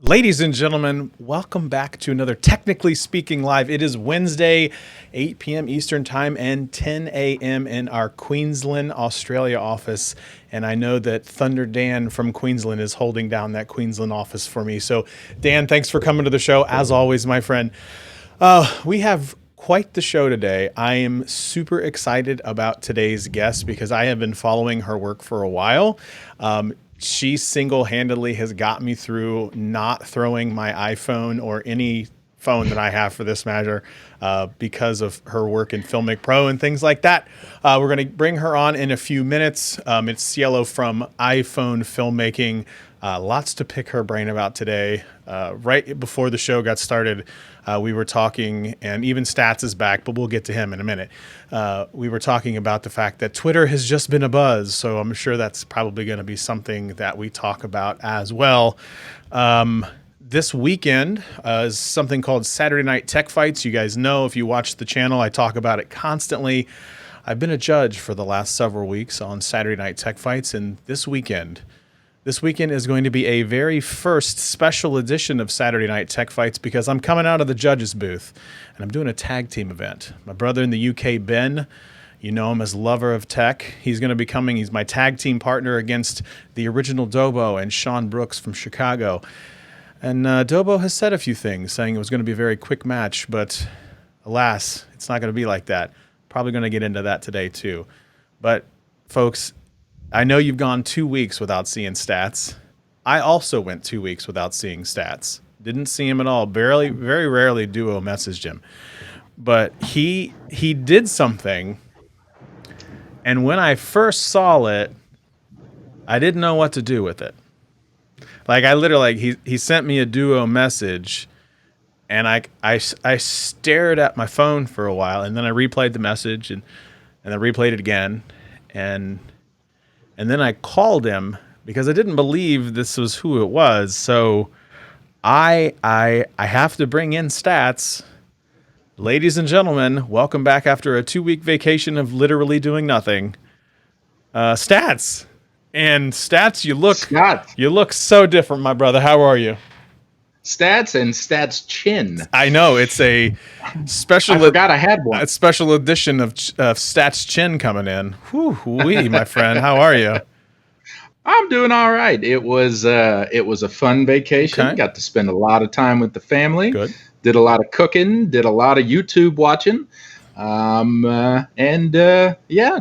Ladies and gentlemen, welcome back to another Technically Speaking Live. It is Wednesday, 8 p.m. Eastern Time and 10 a.m. in our Queensland, Australia office. And I know that Thunder Dan from Queensland is holding down that Queensland office for me. So, Dan, thanks for coming to the show. As always, my friend, we have quite the show today. I am super excited about today's guest because I have been following her work for a while. She single-handedly has got me through not throwing my iPhone or any phone that I have for this matter because of her work in Filmmaking Pro and things like that. We're going to bring her on in a few minutes. It's Cielo from iPhone Filmmaking. Lots to pick her brain about today. Right before the show got started, we were talking, and even Stats is back, but we'll get to him in a minute. We were talking about the fact that Twitter has just been a buzz, so I'm sure that's probably going to be something that we talk about as well. This weekend is something called Saturday Night Tech Fights. You guys know, if you watch the channel, I talk about it constantly. I've been a judge for the last several weeks on Saturday Night Tech Fights, and this weekend is going to be a very first special edition of Saturday Night Tech Fights because I'm coming out of the judges booth and I'm doing a tag team event. My brother in the UK, Ben, you know him as Lover of Tech. He's going to be coming. He's my tag team partner against the original Dobo and Sean Brooks from Chicago. And Dobo has said a few things, saying it was going to be a very quick match, but alas, it's not going to be like that. Probably going to get into that today too. But folks, I know you've gone 2 weeks without seeing Stats. I also went 2 weeks without seeing Stats. Didn't see him at all. Very rarely Duo messaged him. But he did something, and when I first saw it, I didn't know what to do with it. Like, I literally, he sent me a Duo message, and I stared at my phone for a while, and then I replayed the message, and I replayed it again, and then I called him because I didn't believe this was who it was. So I have to bring in Stats. Ladies and gentlemen, welcome back after a 2-week vacation of literally doing nothing. Stats. And Stats, you look so different, my brother. How are you? Stats and Stats Chin. I know, it's a special. I forgot I had one. A special edition of Stats Chin coming in. Whoo-wee, my friend. How are you? I'm doing all right. It was a fun vacation. Okay. Got to spend a lot of time with the family. Good. Did a lot of cooking. Did a lot of YouTube watching.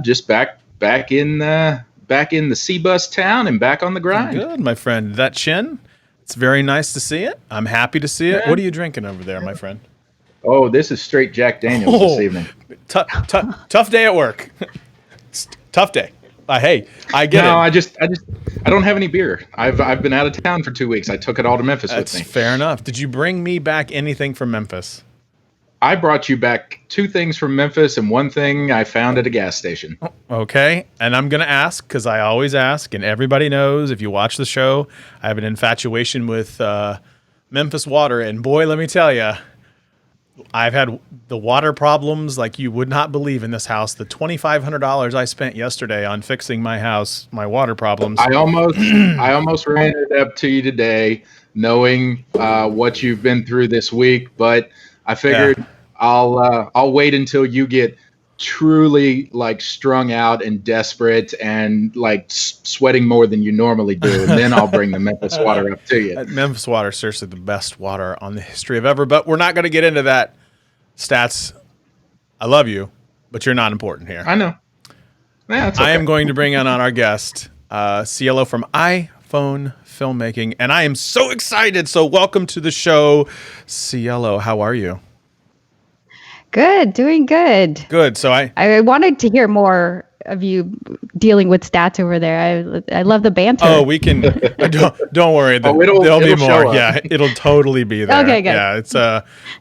Just back in the C-Bus town and back on the grind. Good, my friend. That Chin. It's very nice to see it. I'm happy to see it. Yeah. What are you drinking over there, my friend? Oh, this is straight Jack Daniels this evening. Tough day at work. Tough day. Hey, I get it. I don't have any beer. I've been out of town for 2 weeks. I took it all to Memphis with me. That's fair enough. Did you bring me back anything from Memphis? I brought you back 2 things from Memphis and 1 thing I found at a gas station. Okay. And I'm going to ask, because I always ask, and everybody knows if you watch the show, I have an infatuation with Memphis water. And boy, let me tell you, I've had the water problems like you would not believe in this house. The $2,500 I spent yesterday on fixing my house, my water problems. I almost ran it up to you today, knowing what you've been through this week, but I figured I'll wait until you get truly like strung out and desperate and like sweating more than you normally do, and then I'll bring the Memphis water up to you. Memphis water is seriously the best water on the history of ever, but we're not going to get into that. Stats, I love you, but you're not important here. I know. Yeah, it's okay. I am going to bring on our guest, Cielo from iPhone Filmmaking, and I am so excited. So welcome to the show, Cielo. How are you? Good, doing good. Good. So I wanted to hear more of you dealing with Stats over there. I love the banter. Oh, we can. Don't worry. There'll be more. Yeah, it'll totally be there. Okay, good. Yeah, it's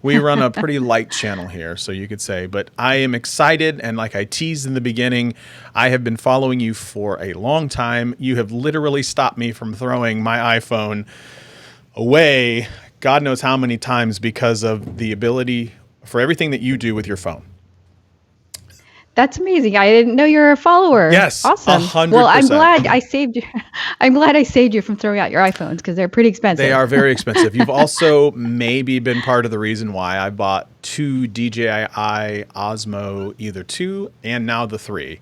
we run a pretty light channel here, so you could say. But I am excited, and like I teased in the beginning, I have been following you for a long time. You have literally stopped me from throwing my iPhone away, God knows how many times, because of the ability for everything that you do with your phone. That's amazing. I didn't know you're a follower. Yes, Awesome. 100%. Well, I'm glad I saved you. I'm glad I saved you from throwing out your iPhones because they're pretty expensive. They are very expensive. You've also maybe been part of the reason why I bought 2 DJI Osmo, either 2 and now the 3,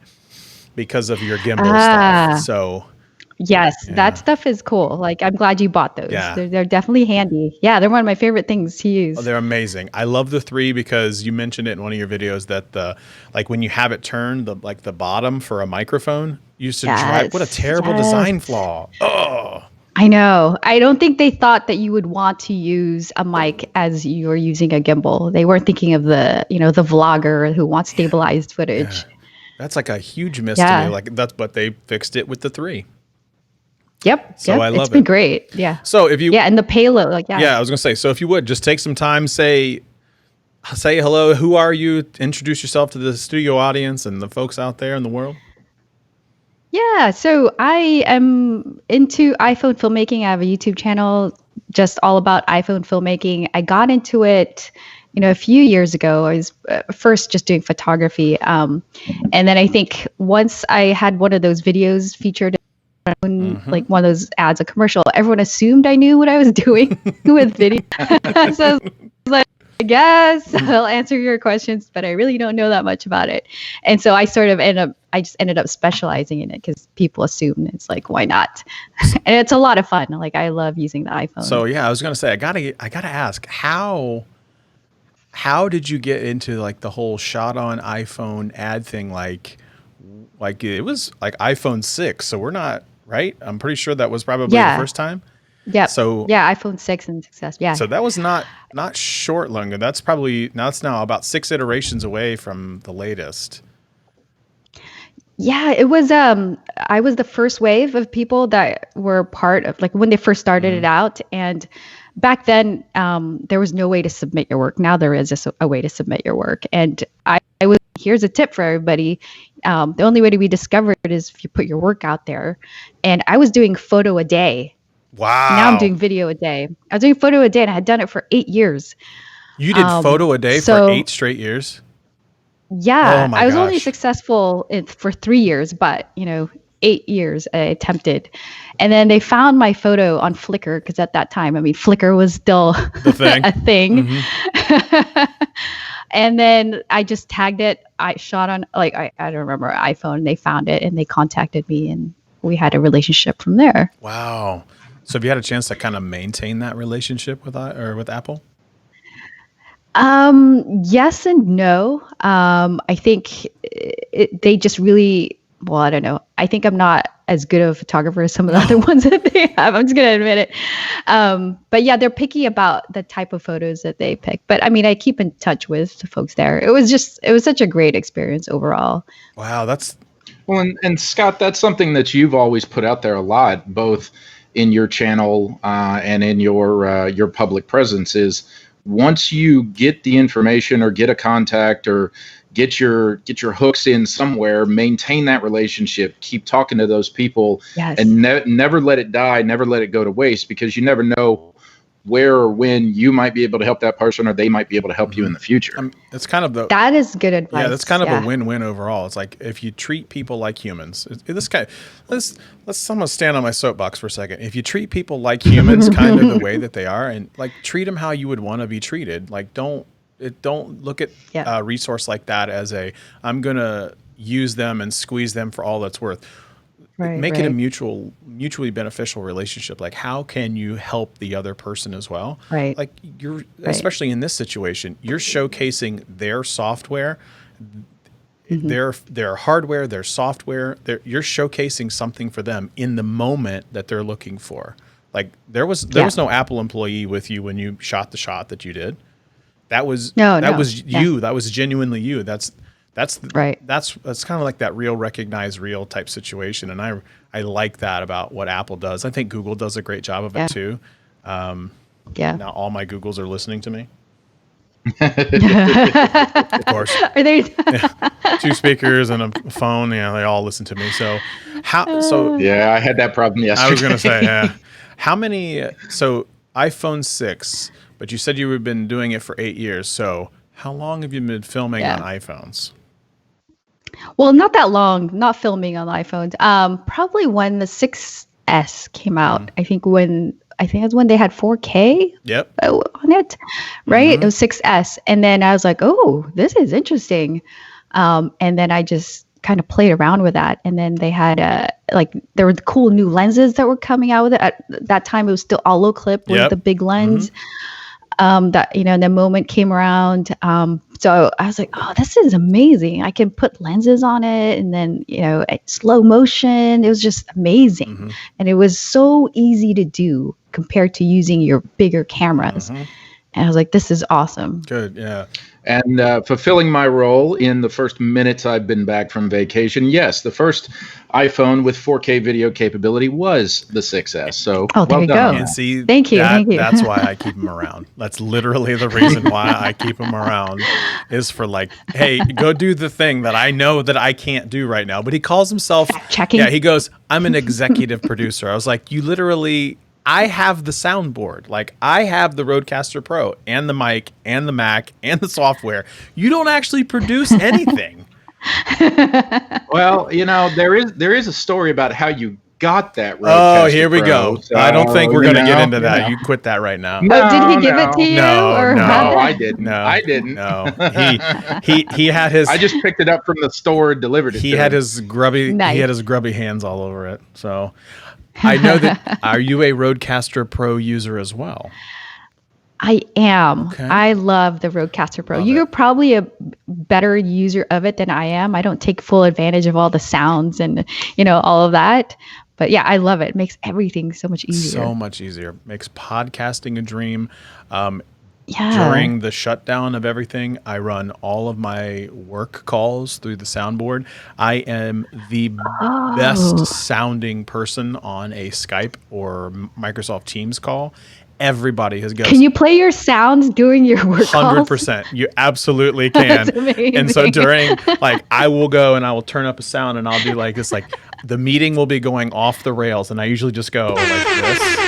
because of your gimbal stuff. So yes, that stuff is cool. Like, I'm glad you bought those. Yeah. They're definitely handy. Yeah, they're one of my favorite things to use. Oh, they're amazing. I love the 3 because you mentioned it in one of your videos that when you have it turned, the bottom for a microphone used to drive. What a terrible design flaw. Oh. I know. I don't think they thought that you would want to use a mic as you're using a gimbal. They weren't thinking of the vlogger who wants stabilized footage. Yeah. That's like a huge miss to me. But they fixed it with the 3. Yep. So I love it's been great. Yeah. So if you and the payload, I was gonna say, so if you would just take some time, say hello. Who are you? Introduce yourself to the studio audience and the folks out there in the world. Yeah, so I am into iPhone filmmaking. I have a YouTube channel just all about iPhone filmmaking. I got into it, a few years ago. I was first just doing photography. And then I think once I had one of those videos featured, like one of those ads, a commercial, everyone assumed I knew what I was doing with video. So I was like, I guess I'll answer your questions, but I really don't know that much about it. And so I just ended up specializing in it because people assume it's like, why not? And it's a lot of fun. Like, I love using the iPhone. So yeah, I was gonna say, I gotta ask, how did you get into like the whole shot on iPhone ad thing? Like it was like iPhone 6, so we're not right. I'm pretty sure that was probably the first time. Yeah. So iPhone 6 and success. Yeah. So that was not short long. That's now about 6 iterations away from the latest. Yeah, it was I was the first wave of people that were part of, like, when they first started it out. And back then there was no way to submit your work. Now there is just a way to submit your work. And here's a tip for everybody. The only way to be discovered is if you put your work out there. And I was doing photo a day. Wow. Now I'm doing video a day. I was doing photo a day, and I had done it for 8 years. You did photo a day for 8 straight years? Yeah. Oh my I was gosh. only successful for 3 years, but 8 years I attempted. And then they found my photo on Flickr, because at that time, Flickr was still a thing. Mm-hmm. And then I just tagged it. I shot on, I don't remember, iPhone. They found it and they contacted me, and we had a relationship from there. Wow. So have you had a chance to kind of maintain that relationship with Apple? Yes and no. I think they just really, well, I don't know. I think I'm not as good of a photographer as some of the other ones that they have. I'm just going to admit it. But yeah, they're picky about the type of photos that they pick. But I keep in touch with the folks there. It was such a great experience overall. Wow. Well, and Scott, that's something that you've always put out there a lot, both in your channel and in your public presence, is once you get the information or get a contact or get your hooks in somewhere, maintain that relationship, keep talking to those people, and never let it die, never let it go to waste, because you never know where or when you might be able to help that person, or they might be able to help you in the future. It's kind of that is good advice. Yeah, that's kind of a win-win overall. It's like, if you treat people like humans, I'm gonna stand on my soapbox for a second. If you treat people like humans, kind of the way that they are, and like treat them how you would want to be treated, like don't look at a resource like that as I'm gonna use them and squeeze them for all that's worth. Make it a mutually beneficial relationship. Like, how can you help the other person as well? Right. Like, especially in this situation, you're showcasing their software, their hardware, their software. You're showcasing something for them in the moment that they're looking for. Like, there was no Apple employee with you when you shot the shot that you did. That was you. That was genuinely you. That's right. That's kind of like that real, recognized real type situation. And I like that about what Apple does. I think Google does a great job of it too. Now all my Googles are listening to me. Of course. Are they? 2 speakers and a phone. Yeah, they all listen to me. So yeah, I had that problem yesterday. I was going to say, how many, so iPhone 6, but you said you had been doing it for 8 years. So how long have you been filming on iPhones? Well, not that long, not filming on iPhones. Probably when the 6S came out. I think that's when they had 4K Yep. on it, right? It was 6S. And then I was like, oh, this is interesting. And then I just kind of played around with that. And then they had there were cool new lenses that were coming out with it. At that time, it was still Allo Clip with the big lens. That the moment came around. So I was like, oh, this is amazing. I can put lenses on it, and then slow motion. It was just amazing, and it was so easy to do compared to using your bigger cameras. And I was like, this is awesome. Good, yeah. And fulfilling my role in the first minutes I've been back from vacation, yes, the first iPhone with 4K video capability was the 6S. So there you done. go. And see, thank you. That's why I keep him around. That's literally the reason why I keep him around, is for like, hey, go do the thing that I know that I can't do right now. But he calls himself checking. Yeah, he goes, I'm an executive producer. I was like, you literally. I have the soundboard. Like, I have the Rodecaster Pro and the mic and the Mac and the software. You don't actually produce anything. Well, there is a story about how you got that Rodecaster Oh, here we Pro, go. so, I don't think we're going to get into that. You quit that right now. No, did he give it to you? No, I didn't. No, I didn't. No, he had his. I just picked it up from the store and delivered it. He to had him. his grubby. Nice. He had his grubby hands all over it. So, I know that. Are you a Rodecaster Pro user as well? I am. Okay. I love the Rodecaster Pro. Love You're it. probably a better user of it than I am. I don't take full advantage of all the sounds and all of that. But yeah, I love it. It makes everything so much easier. So much easier. Makes podcasting a dream. Yeah. During the shutdown of everything, I run all of my work calls through the soundboard. I am the best sounding person on a Skype or Microsoft Teams call. Everybody has goes. Can you play your sounds during your work calls? 100%. You absolutely can. That's amazing. And so during, I will go and I will turn up a sound and I'll do like this, the meeting will be going off the rails, and I usually just go like this.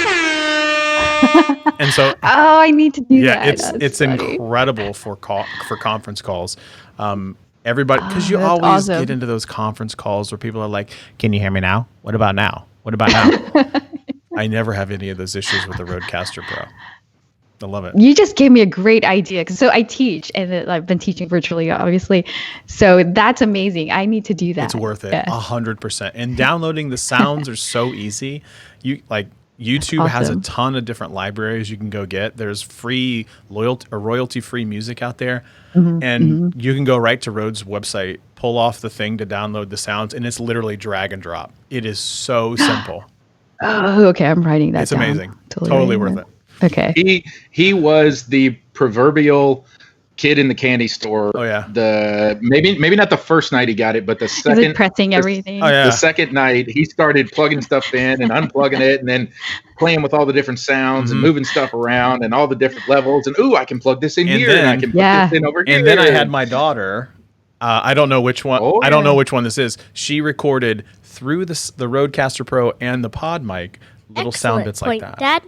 And so, I need to do that. it's incredible for conference calls. Everybody, because you that's always awesome. get into those conference calls where people are like, "Can you hear me now? What about now? What about now?" I never have any of those issues with the Rodecaster Pro. I love it. You just gave me a great idea. So I teach, and I've been teaching virtually, obviously. So that's amazing. I need to do that. It's worth it, Yeah. 100%. And downloading the sounds are so easy. YouTube has a ton of different libraries you can go get. There's free royalty-free music out there, and you can go right to Rode's website, pull off the thing to download the sounds, and it's literally drag and drop. It is so simple. Oh, okay. I'm writing that It's down. amazing. Totally worth it. Okay. He was the proverbial kid in the candy store. Oh yeah. Maybe not the first night he got it, but the Is second it pressing everything? Oh yeah. the second night he started plugging stuff in and unplugging it, and then playing with all the different sounds and moving stuff around and all the different levels. And I can plug this in And here, then- and I can put this in over here. And then I had my daughter. I don't know which one. Oh, I don't yeah. know which one this is. She recorded through the Rodecaster Pro and the Pod mic little sound bits like that. Dad.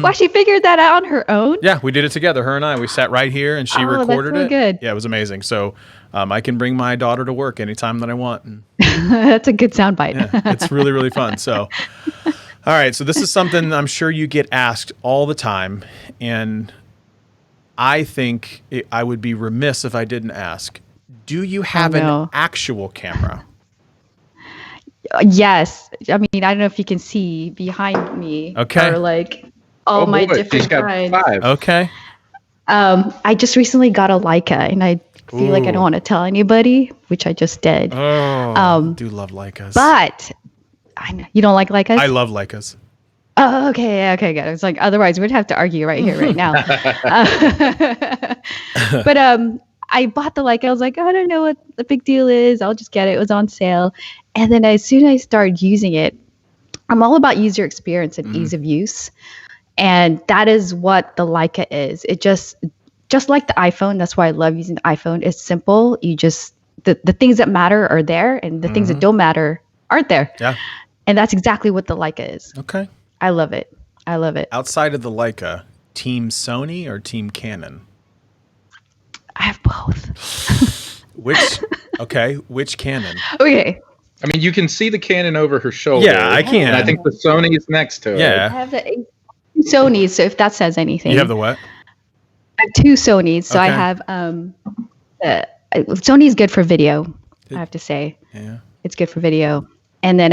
Well, she figured that out on her own. Yeah, we did it together. Her and I. We sat right here, and she Oh, that's recorded really it. good. Yeah, it was amazing. So I can bring my daughter to work anytime that I want. And, That's a good soundbite. yeah, it's really, really fun. So, all right. So this is something I'm sure you get asked all the time, and I think I would be remiss if I didn't ask. Do you have an actual camera? Yes. I mean, I don't know if you can see behind me. Okay. Or all my boy, different she's got kinds. 5. Okay. I just recently got a Leica, and I feel like I don't want to tell anybody, which I just did. Oh, I do love Leicas. But I know you don't like Leicas. I love Leicas. Oh, okay, good. It's like otherwise we'd have to argue right here, right now. But I bought the Leica. I was like, I don't know what the big deal is. I'll just get it. It was on sale, and then as soon as I started using it, I'm all about user experience and ease of use, and that is what the Leica is. It just like the iPhone. That's why I love using the iPhone. It's simple. You just the things that matter are there, and the things that don't matter aren't there. Yeah. And that's exactly what the Leica is. Okay. I love it. I love it. Outside of the Leica, Team Sony or Team Canon? I have both. Which Canon? Okay. I mean, you can see the Canon over her shoulder. Yeah, I can. And I think the Sony is next to it. Yeah. I have the Sony's, so if that says anything. You have the what? I have 2 Sonys. So I Okay. have Sony's good for video, I have to say. Yeah. It's good for video. And then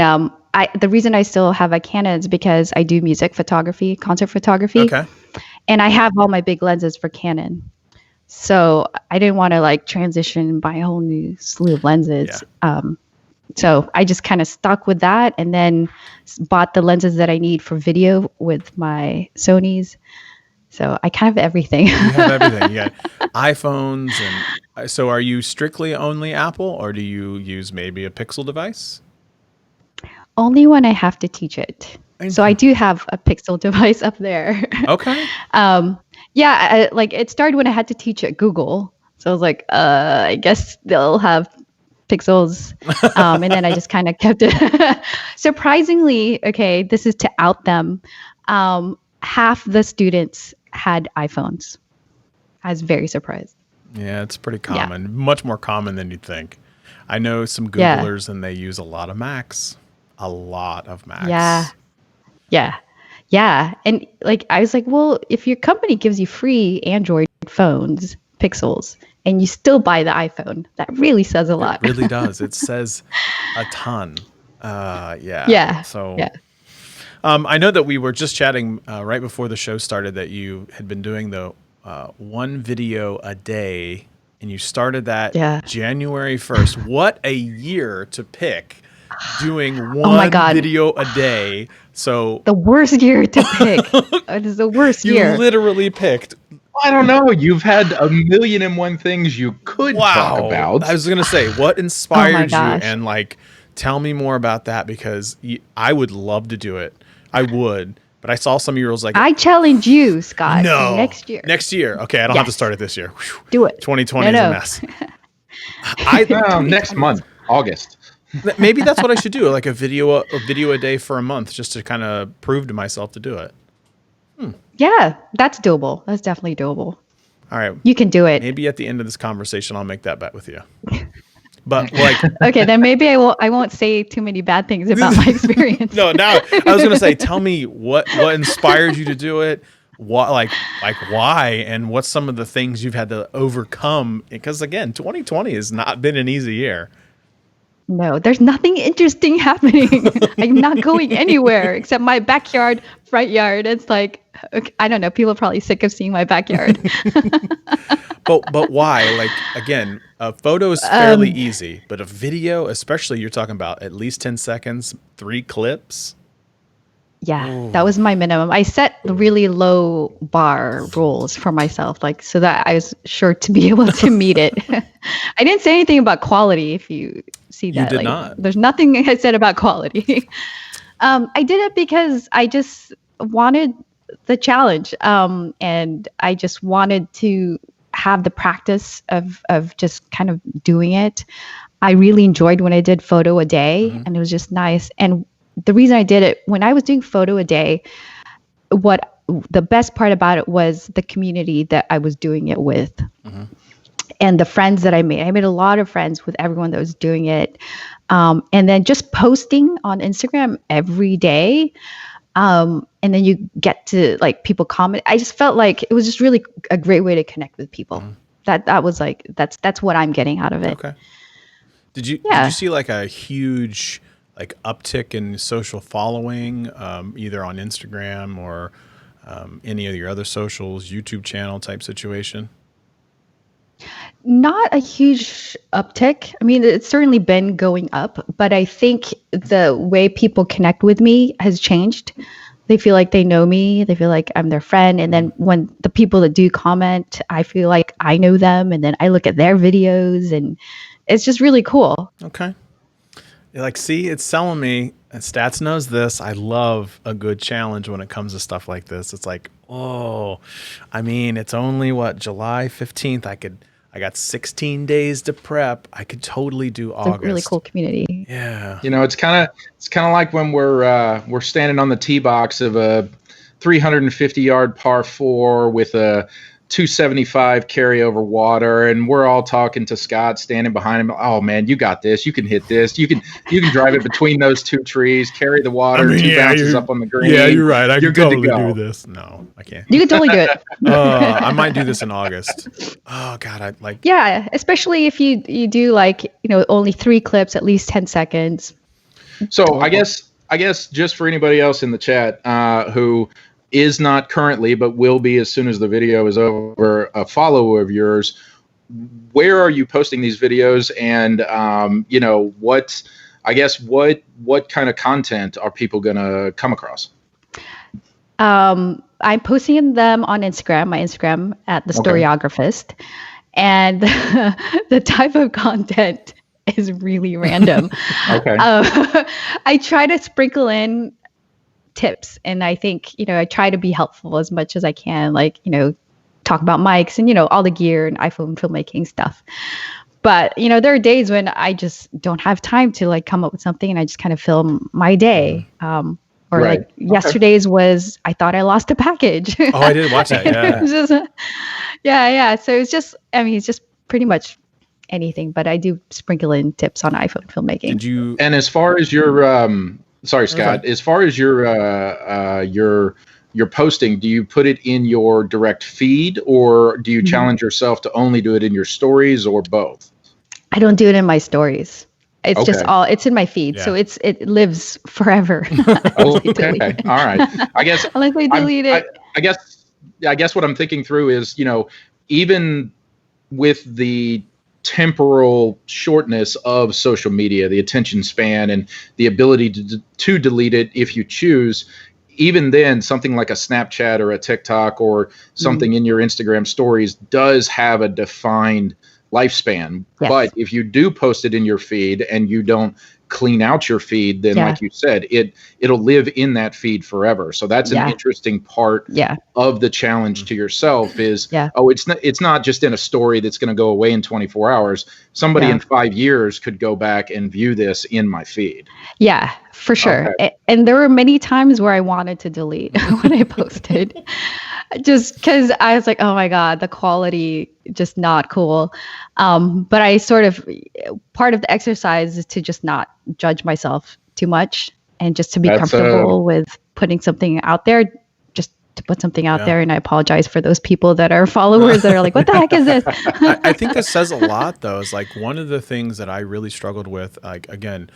the reason I still have a Canon is because I do music photography, concert photography. Okay. And I have all my big lenses for Canon. So I didn't want to like transition and buy a whole new slew of lenses. Yeah. So I just kind of stuck with that and then bought the lenses that I need for video with my Sonys. So I kind of have everything. You have everything. You got iPhones and so are you strictly only Apple or do you use maybe a Pixel device? Only when I have to teach it. So I do have a Pixel device up there. Okay. Yeah, like it started when I had to teach at Google. So I was like, I guess they'll have Pixels. And then I just kind of kept it. Surprisingly, okay, this is to out them. Half the students had iPhones. I was very surprised. Yeah, it's pretty common. Much more common than you'd think. I know some Googlers and they use a lot of Macs. A lot of Macs. Yeah. And like I was like, well, if your company gives you free Android phones, Pixels, and you still buy the iPhone, that really says a lot. It really does. It says a ton. Yeah. So I know that we were just chatting right before the show started that you had been doing the one video a day, and you started that January 1st. What a year to pick doing one video a day. So the worst year to pick. It is the worst year. You literally picked. I don't know. You've had 1,000,001 things you could talk about. I was going to say, what inspired you? And like, tell me more about that because I would love to do it. I would. But I saw some of your rules like... I challenge you, Scott. No. Next year. Next year. Okay, I don't have to start it this year. Whew. Do it. 2020 is a mess. Next month, August. Maybe that's what I should do, like a video a day for a month, just to kind of prove to myself to do it. Yeah, that's doable. That's definitely doable. All right. You can do it. Maybe at the end of this conversation, I'll make that bet with you. But like, okay, then maybe I won't say too many bad things about my experience. No, now I was gonna say, tell me what inspired you to do it, what like why, and what's some of the things you've had to overcome? Because again, 2020 has not been an easy year. No, there's nothing interesting happening. I'm not going anywhere except my backyard, front yard. It's like, okay, I don't know. People are probably sick of seeing my backyard. But why? Like, again, a photo is fairly easy, but a video, especially you're talking about at least 10 seconds, 3 clips. Yeah, Ooh. That was my minimum. I set really low bar rules for myself, like so that I was sure to be able to meet it. I didn't say anything about quality. If you see that, you did not. There's nothing I said about quality. I did it because I just wanted the challenge, and I just wanted to have the practice of just kind of doing it. I really enjoyed when I did photo a day, and it was just nice. And the reason I did it, when I was doing photo a day, what the best part about it was the community that I was doing it with, and the friends that I made. I made a lot of friends with everyone that was doing it, and then just posting on Instagram every day, and then you get to like people comment. I just felt like it was just really a great way to connect with people. That was like that's what I'm getting out of it. Okay. Did you see like a huge like uptick in social following, either on Instagram or any of your other socials, YouTube channel type situation? Not a huge uptick. I mean, it's certainly been going up, but I think the way people connect with me has changed. They feel like they know me. They feel like I'm their friend. And then when the people that do comment, I feel like I know them. And then I look at their videos and it's just really cool. Okay. Like, see, it's selling me. And Stats knows this. I love a good challenge when it comes to stuff like this. It's like, oh, I mean, it's only July 15th. I got 16 days to prep. I could totally do August. It's a really cool community. Yeah. You know, it's kind of like when we're standing on the tee box of a 350-yard par 4 with a 275 carry over water, and we're all talking to Scott standing behind him. Oh man, you got this. You can hit this. You can drive it between those two trees, carry the water, two bounces up on the green. Yeah, you're right. I You're can good to totally go. do this. No, I can't. You can totally do it. I might do this in August. Oh God, I like. Yeah, especially if you do like, only 3 clips, at least 10 seconds. So I guess just for anybody else in the chat who is not currently, but will be as soon as the video is over, a follower of yours, where are you posting these videos? And what kind of content are people gonna come across? I'm posting them on Instagram, my Instagram at the Storyographist, and the type of content is really random. Okay. I try to sprinkle in tips, and I think I try to be helpful as much as I can, like talk about mics and all the gear and iPhone filmmaking stuff. But there are days when I just don't have time to like come up with something, and I just kind of film my day. Or Right. like yesterday's was, I thought I lost a package. Oh, I did watch that. Yeah. Yeah. So it's just pretty much anything, but I do sprinkle in tips on iPhone filmmaking. Did you? And as far as your sorry, Scott, Okay. as far as your posting, do you put it in your direct feed, or do you challenge yourself to only do it in your stories, or both? I don't do it in my stories. It's just it's in my feed. Yeah. So it lives forever. Oh, okay. All right. I guess Unless I delete it. I guess what I'm thinking through is, even with the temporal shortness of social media, the attention span, and the ability to delete it if you choose, even then, something like a Snapchat or a TikTok or something in your Instagram stories does have a defined lifespan. Yes. But if you do post it in your feed and you don't clean out your feed, then like you said, it'll live in that feed forever. So that's an interesting part of the challenge to yourself is, it's not just in a story that's going to go away in 24 hours. Somebody in 5 years could go back and view this in my feed. Yeah, for sure. Okay. And there were many times where I wanted to delete when I posted, just because I was like, oh my God, the quality just not cool. But I part of the exercise is to just not judge myself too much, and just to be comfortable with putting something out there, just to put something out there. And I apologize for those people that are followers that are like, what the heck is this? I think this says a lot, though. Is like one of the things that I really struggled with, like, again,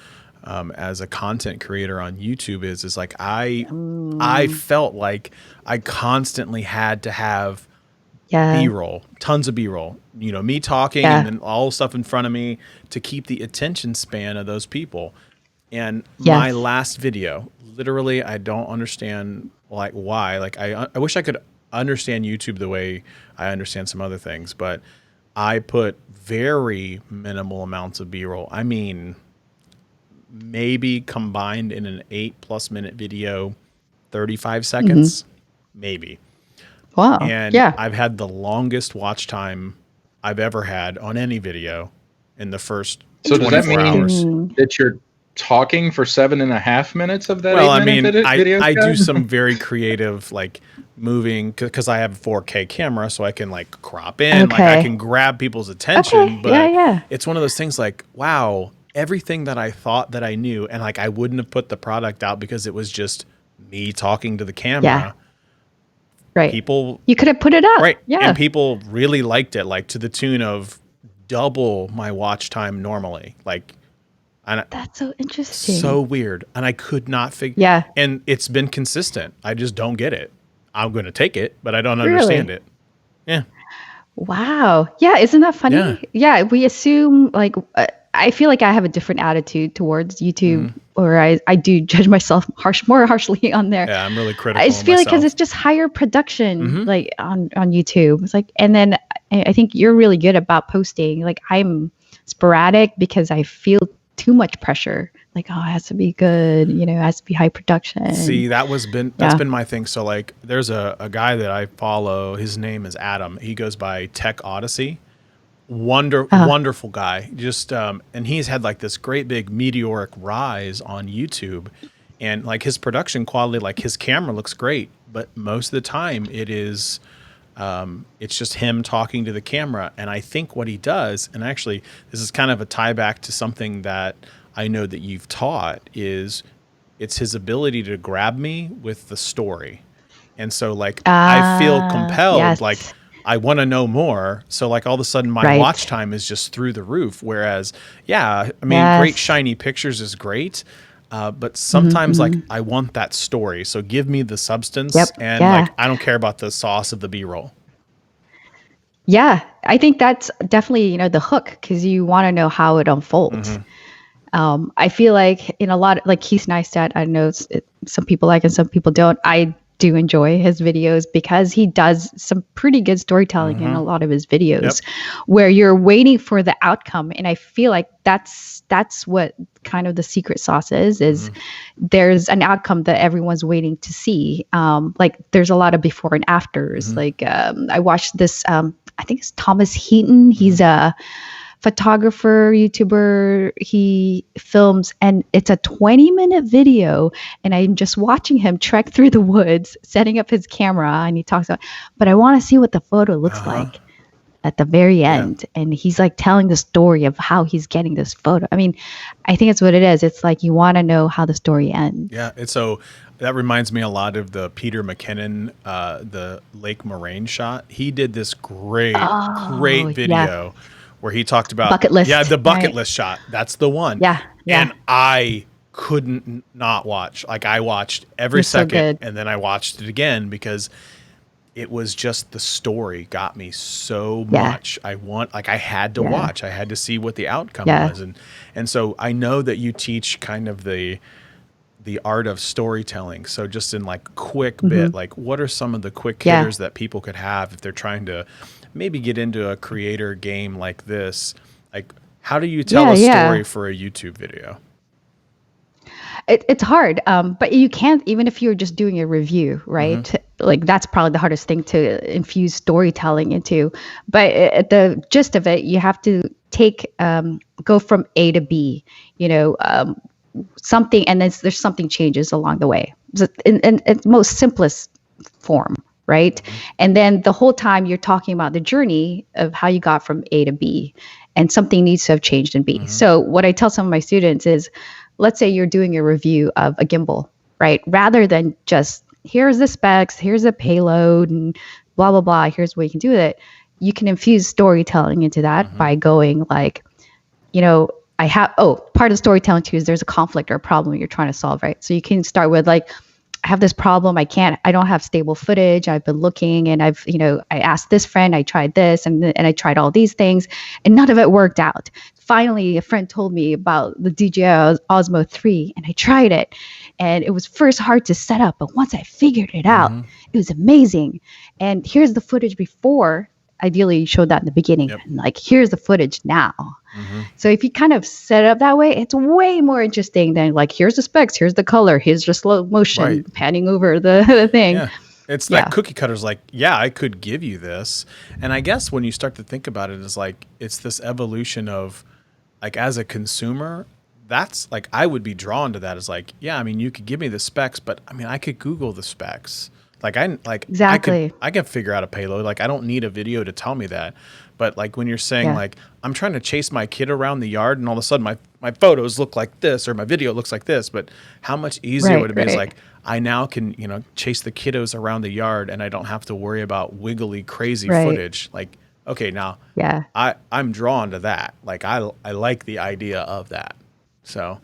as a content creator on YouTube is like, I felt like I constantly had to have B-roll, tons of B-roll, me talking and then all the stuff in front of me to keep the attention span of those people. And my last video, literally, I don't understand like why. Like I wish I could understand YouTube the way I understand some other things, but I put very minimal amounts of B-roll. I mean, maybe combined in an 8+ minute video, 35 seconds, maybe. Wow. And I've had the longest watch time I've ever had on any video in the first 24 does that mean hours. that you're talking for 7.5 minutes of that? Well, 8 minute video? I do some very creative, like moving, because I have a 4K camera, so I can like crop in, like I can grab people's attention. But it's one of those things like, wow, everything that I thought that I knew, and like I wouldn't have put the product out because it was just me talking to the camera. Right. People, you could have put it up. Right. Yeah. And people really liked it, like to the tune of double my watch time normally. Like, that's so interesting. So weird. And I could not figure. Yeah. And it's been consistent. I just don't get it. I'm going to take it, but I don't understand it. Yeah. Wow. Yeah. Isn't that funny? Yeah. We assume like, I feel like I have a different attitude towards YouTube, or I do judge myself more harshly on there. Yeah, I'm really critical. I just feel like because it's just higher production, like on YouTube. It's like, and then I think you're really good about posting. Like I'm sporadic because I feel too much pressure. Like, oh, it has to be good. It has to be high production. See, that's been my thing. So like, there's a guy that I follow. His name is Adam. He goes by Tech Odyssey. Wonderful guy. Just and he's had like this great big meteoric rise on YouTube, and like his production quality, like his camera looks great, but most of the time it is It's just him talking to the camera. And I think what he does, and actually this is kind of a tie back to something that I know that you've taught, is it's his ability to grab me with the story. And so like I feel compelled, like Yes. I want to know more. So like all of a sudden my Right. watch time is just through the roof. Whereas, yeah, I mean, great Yes. shiny pictures is great. But sometimes like I want that story. So give me the substance, Yep. and Yeah. like I don't care about the sauce of the B-roll. Yeah. I think that's definitely, the hook, because you want to know how it unfolds. I feel like in a lot, like Keith Neistat, I know some people like and some people don't. I do enjoy his videos because he does some pretty good storytelling in a lot of his videos, where you're waiting for the outcome. And I feel like that's what kind of the secret sauce is there's an outcome that everyone's waiting to see. Like there's a lot of before and afters. Like I watched this, I think it's Thomas Heaton. He's a photographer, YouTuber. He films, and it's a 20-minute video, and I'm just watching him trek through the woods, setting up his camera, and he talks about, but I want to see what the photo looks like at the very end. And he's like telling the story of how he's getting this photo. I mean, I think it's what it is. It's like you want to know how the story ends. Yeah, it's so that reminds me a lot of the Peter McKinnon, the Lake Moraine shot. He did this great Yeah. video where he talked about Bucket list. Yeah, the bucket Right. list shot. That's the one. Yeah. And I couldn't not watch. Like I watched every You're so second, good. and then I watched it again because it was just the story got me so much. I had to watch. I had to see what the outcome was. And so I know that you teach kind of the art of storytelling. So just in like quick bit, like what are some of the quick hitters that people could have if they're trying to maybe get into a creator game like this? Like how do you tell a story for a YouTube video? It's hard, but you can't, even if you're just doing a review, right? Like that's probably the hardest thing to infuse storytelling into. But the gist of it, you have to go from A to B, something, and then there's something changes along the way. In its most simplest form, right? And then the whole time you're talking about the journey of how you got from A to B, and something needs to have changed in B. So what I tell some of my students is, let's say you're doing a review of a gimbal, right? Rather than just, here's the specs, here's the payload, and blah, blah, blah, here's what you can do with it. You can infuse storytelling into that by going like, part of storytelling too is there's a conflict or a problem you're trying to solve, right? So you can start with like, I have this problem. I don't have stable footage. I've been looking, and I asked this friend, I tried this, and I tried all these things, and none of it worked out. Finally, a friend told me about the DJI Osmo 3, and I tried it, and it was first hard to set up, but once I figured it out, it was amazing. And here's the footage before. Ideally, you showed that in the beginning, and like, here's the footage now. So if you kind of set it up that way, it's way more interesting than like, here's the specs, here's the color, here's just slow motion panning over the thing. Yeah. It's that cookie cutter's like, yeah, I could give you this. And I guess when you start to think about it, it's like, it's this evolution of like, as a consumer, that's like, I would be drawn to that as like, yeah, I mean, you could give me the specs, but I mean, I could Google the specs. Exactly. I can figure out a payload. Like I don't need a video to tell me that. But like when you're saying like, I'm trying to chase my kid around the yard, and all of a sudden my photos look like this, or my video looks like this, but how much easier would it be? It's like, I now can, chase the kiddos around the yard, and I don't have to worry about wiggly, crazy footage. Like, okay, now I'm drawn to that. Like I like the idea of that. So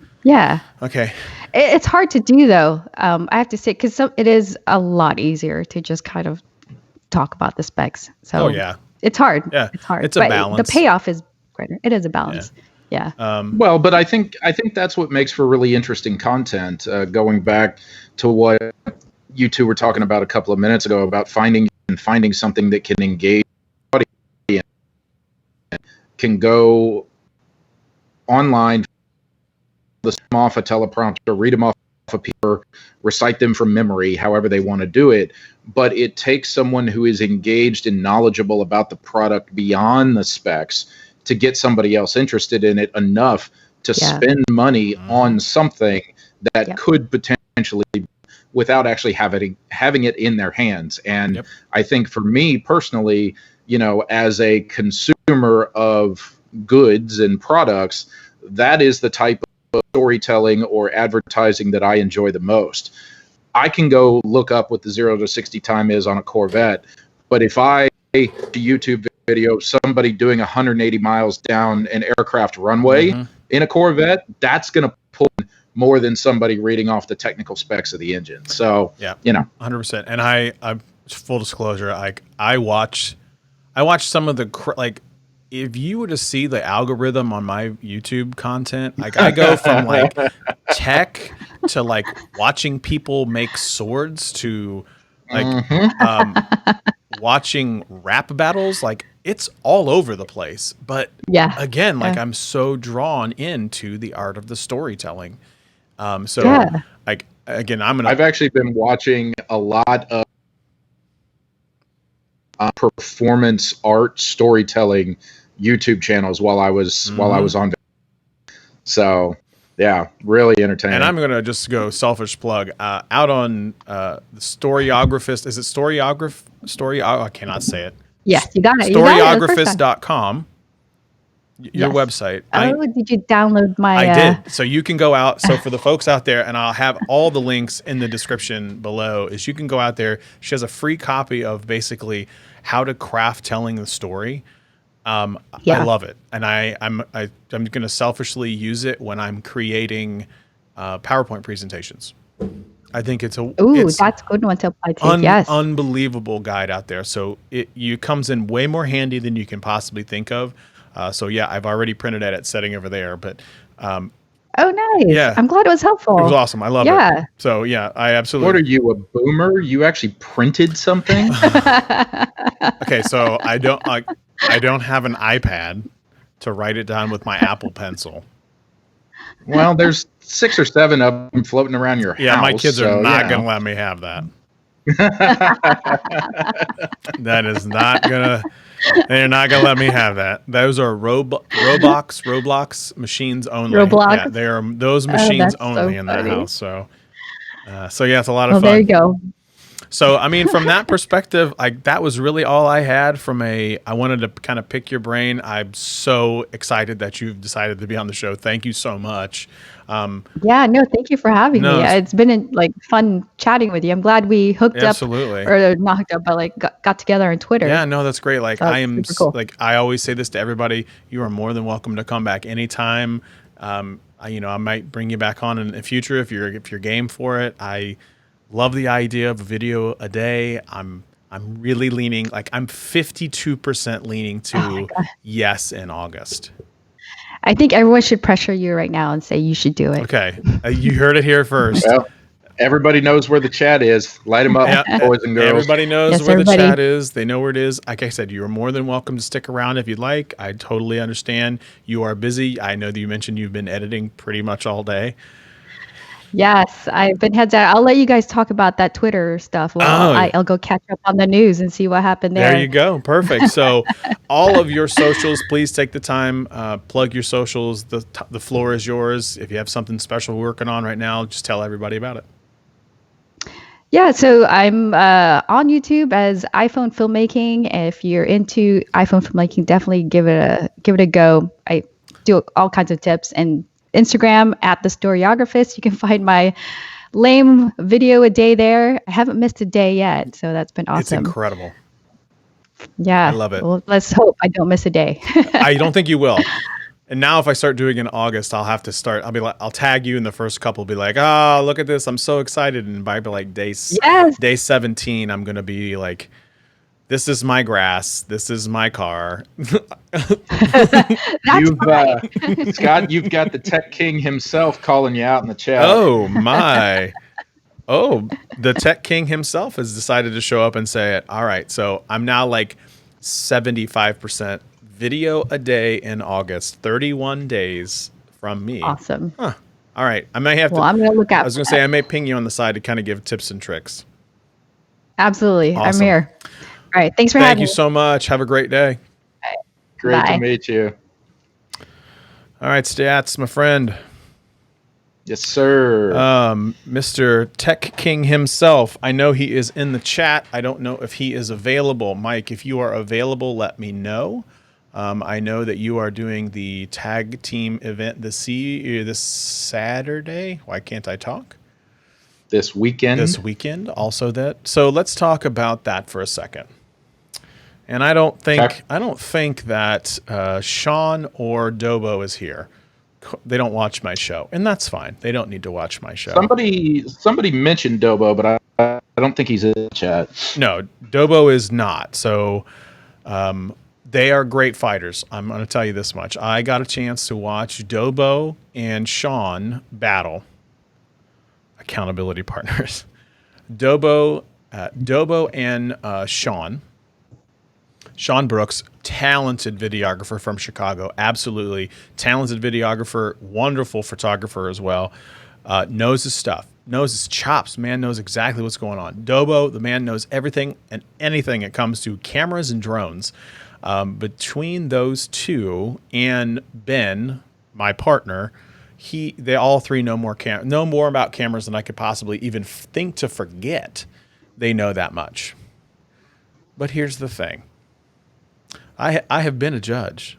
okay. It's hard to do though. I have to say, because it is a lot easier to just kind of talk about the specs. So it's hard. Yeah, it's hard. It's a balance. The payoff is greater. It is a balance. Yeah. Well, but I think that's what makes for really interesting content. Going back to what you two were talking about a couple of minutes ago about finding something that can engage the audience, can go online, them off a teleprompter, read them off a paper, recite them from memory, however they want to do it. But it takes someone who is engaged and knowledgeable about the product beyond the specs to get somebody else interested in it enough to spend money on something that could potentially without actually having it in their hands. And Yep. I think for me personally, as a consumer of goods and products, that is the type of storytelling or advertising that I enjoy the most. I can go look up what the 0 to 60 time is on a Corvette, but if I see a YouTube video, somebody doing 180 miles down an aircraft runway in a Corvette, that's going to pull more than somebody reading off the technical specs of the engine. So, yeah, 100%. And I full disclosure, I watch some of the if you were to see the algorithm on my YouTube content, like I go from like tech to like watching people make swords to like watching rap battles. Like it's all over the place. But again, like I'm so drawn into the art of the storytelling. Like again, I've actually been watching a lot of performance art storytelling YouTube channels while I was on. So yeah, really entertaining. And I'm gonna just go selfish plug out on the Storyographist. Is it Story? I cannot say it. Yes, you got it. Storyographist.com. Your website. Did you download my? I did. So you can go out. So for the folks out there, and I'll have all the links in the description below. Is you can go out there. She has a free copy of basically how to craft telling the story. I love it, and I'm going to selfishly use it when I'm creating PowerPoint presentations. I think it's that's a good one to apply to. Yes, unbelievable guide out there. So it comes in way more handy than you can possibly think of. So yeah, I've already printed it setting over there, but oh nice. Yeah, I'm glad it was helpful. It was awesome. I love it. So yeah, I absolutely. What are you, a boomer? You actually printed something? Okay, so I don't have an iPad to write it down with my Apple Pencil. Well, there's 6 or 7 of them floating around your house. Yeah, my kids are not going to let me have that. That is not gonna. They're not gonna let me have that. Those are Roblox machines only. Roblox. Yeah, they are those machines only in that house. So yeah, it's a lot of fun. There you go. So I mean, from that perspective, that was really all I had from I wanted to kind of pick your brain. I'm so excited that you've decided to be on the show. Thank you so much. Thank you for having me. It's been fun chatting with you. I'm glad we hooked up, or not hooked up, but got together on Twitter. Yeah, no, that's great. Like I am, cool. I always say this to everybody: you are more than welcome to come back anytime. I might bring you back on in the future if you're game for it. I love the idea of a video a day. I'm really leaning, I'm 52% leaning to yes in August. I think everyone should pressure you right now and say you should do it. Okay. You heard it here first. Well, everybody knows where the chat is. Light them up, boys and girls. Everybody knows where the chat is. They know where it is. Like I said, you are more than welcome to stick around if you'd like. I totally understand. You are busy. I know that you mentioned you've been editing pretty much all day. Yes, I've been heads out. I'll let you guys talk about that Twitter stuff. I'll go catch up on the news and see what happened there. There you go. Perfect. So all of your socials, please take the time, plug your socials. The floor is yours. If you have something special working on right now, just tell everybody about it. Yeah, so I'm on YouTube as iPhone Filmmaking. If you're into iPhone filmmaking, definitely give it a go. I do all kinds of tips, and Instagram at the Storyographist. You can find my lame video a day there. I haven't missed a day yet, so that's been awesome. It's incredible. Yeah, I love it. Well, let's hope I don't miss a day. I don't think you will. And now if I start doing it in August, I'll have to start. I'll tag you in the first couple. Be like, oh, look at this! I'm so excited. And by day 17, I'm gonna be like, this is my grass. This is my car. Scott, you've got the tech king himself calling you out in the chat. Oh my! Oh, the tech king himself has decided to show up and say it. All right, so I'm now 75% video a day in August. 31 days from me. Awesome. Huh. All right, I may have to. Well, I'm gonna look out. I was gonna say I may ping you on the side to kind of give tips and tricks. Absolutely, Awesome. I'm here. All right, thanks for having me. Thank you so much. Have a great day. Great to meet you. All right, Stats, my friend. Yes, sir. Mr. Tech King himself. I know he is in the chat. I don't know if he is available. Mike, if you are available, let me know. I know that you are doing the tag team event this Saturday. Why can't I talk? This weekend. Also that. So let's talk about that for a second. And I don't think that Sean or Dobo is here. They don't watch my show, and that's fine. They don't need to watch my show. Somebody mentioned Dobo, but I don't think he's in the chat. No, Dobo is not. So they are great fighters. I'm going to tell you this much. I got a chance to watch Dobo and Sean battle. Accountability partners. Dobo and Sean Brooks, talented videographer from Chicago, absolutely talented videographer, wonderful photographer as well. Knows his stuff, knows his chops. Man knows exactly what's going on. Dobo, the man knows everything and anything it comes to cameras and drones. Between those two and Ben, my partner, they all three know more about cameras than I could possibly even think to forget. They know that much. But here's the thing. I have been a judge.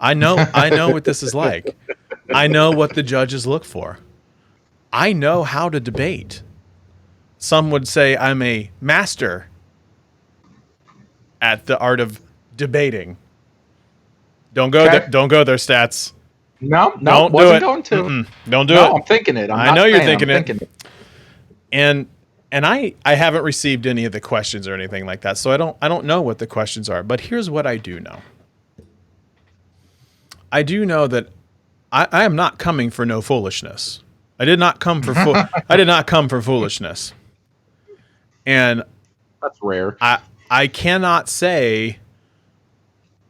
I know what this is like. I know what the judges look for. I know how to debate. Some would say I'm a master at the art of debating. Don't go there. Don't go there, Stats. No, don't wasn't do it. going to. Don't do it. I'm thinking it. I know you're thinking it. And I haven't received any of the questions or anything like that, so I don't know what the questions are. But here's what I do know. I do know that I am not coming for no foolishness. I did not come for foolishness. And that's rare. I cannot say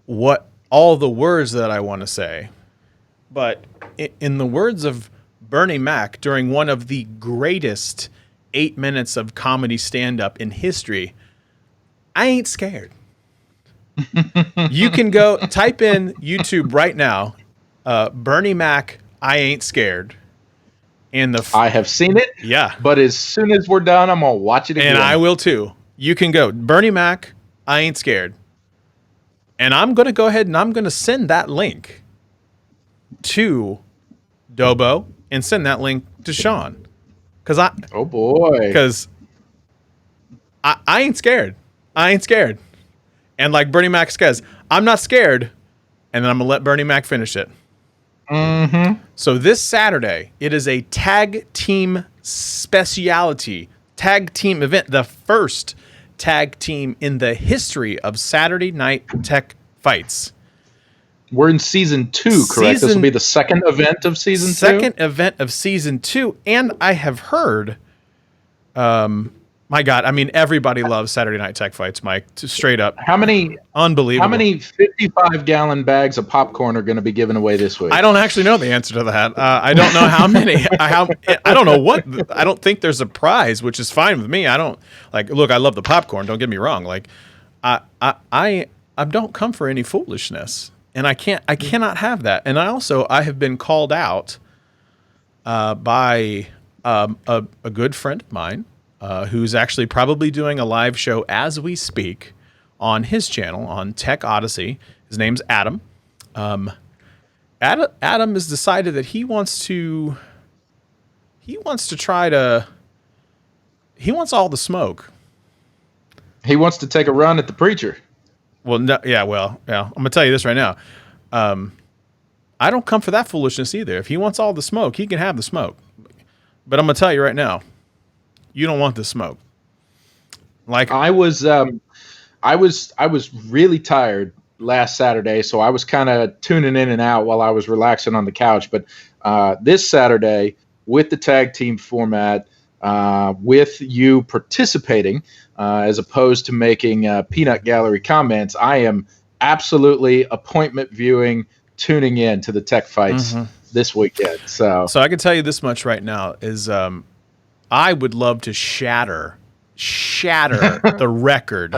what all the words that I want to say, but in the words of Bernie Mac during one of the greatest 8 minutes of comedy stand-up in history, I ain't scared. You can go type in YouTube right now, Bernie Mac, I ain't scared. And I have seen it. Yeah. But as soon as we're done, I'm going to watch it again. And I will too. You can go, Bernie Mac, I ain't scared. And I'm going to go ahead and I'm going to send that link to Dobo and send that link to Sean. Oh boy. Because I ain't scared. I ain't scared. And like Bernie Mac says, I'm not scared. And then I'm going to let Bernie Mac finish it. Mm-hmm. So this Saturday, it is a tag team speciality, tag team event, the first tag team in the history of Saturday Night Tech Fights. We're in season 2, correct? This will be the second event of season 2? Second event of season 2. And I have heard, my God, I mean, everybody loves Saturday Night Tech Fights, Mike, straight up. Unbelievable. How many 55-gallon bags of popcorn are going to be given away this week? I don't actually know the answer to that. I don't know how many. I don't know what. I don't think there's a prize, which is fine with me. I don't look. I love the popcorn. Don't get me wrong. Like, I don't come for any foolishness, and I cannot have that. And I have been called out by a good friend of mine who's actually probably doing a live show as we speak on his channel on Tech Odyssey. His name's Adam. Adam has decided that he wants all the smoke. He wants to take a run at the preacher. Well, no, yeah. I'm gonna tell you this right now. I don't come for that foolishness either. If he wants all the smoke, he can have the smoke. But I'm gonna tell you right now, you don't want the smoke. Like I was really tired last Saturday, so I was kind of tuning in and out while I was relaxing on the couch. But this Saturday, with the tag team format, with you participating as opposed to making peanut gallery comments, I am absolutely appointment viewing, tuning in to the tech fights this weekend. So I can tell you this much right now is I would love to shatter the record.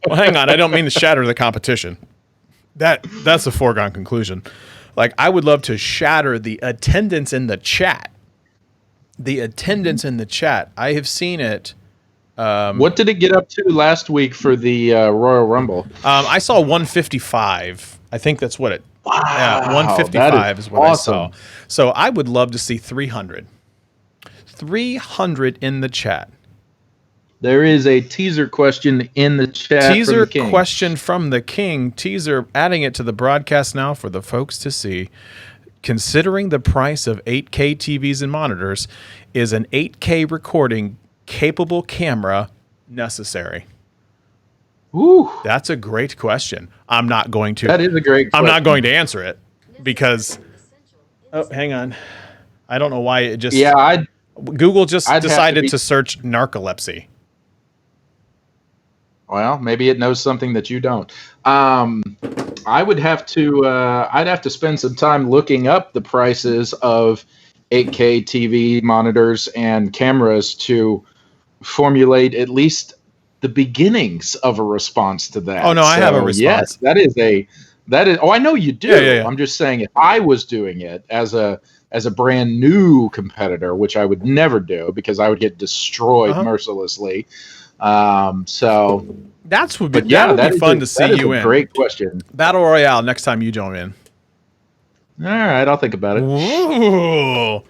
Well, hang on. I don't mean to shatter the competition. That's a foregone conclusion. Like, I would love to shatter the attendance in the chat. The attendance in the chat. I have seen it. What did it get up to last week for the Royal Rumble? I saw 155. I think that's what it. Wow, Yeah, 155 is what awesome. I saw. So I would love to see 300. 300 in the chat. There is a teaser question in the chat. Teaser from the King. question from the King. Teaser, adding it to the broadcast now for the folks to see. Considering the price of 8K TVs and monitors, is an 8K recording capable camera necessary? Ooh, That's a great question. I'm not going to. that is a great question. I'm not going to answer it because. Oh, hang on. I don't know why it just. Yeah, Google just I'd have to decided be- to search narcolepsy. well, maybe it knows something that you don't. I would have to. I'd have to spend some time looking up the prices of 8K TV monitors and cameras to formulate at least the beginnings of a response to that. Oh, no, I have a response. Yes, that is. Oh, I know you do. Yeah. I'm just saying, if I was doing it as a brand new competitor, which I would never do because I would get destroyed mercilessly. So That would but be, yeah, that would be fun to see that is you a in. great question. Battle Royale next time you join in. All right, I'll think about it. Ooh.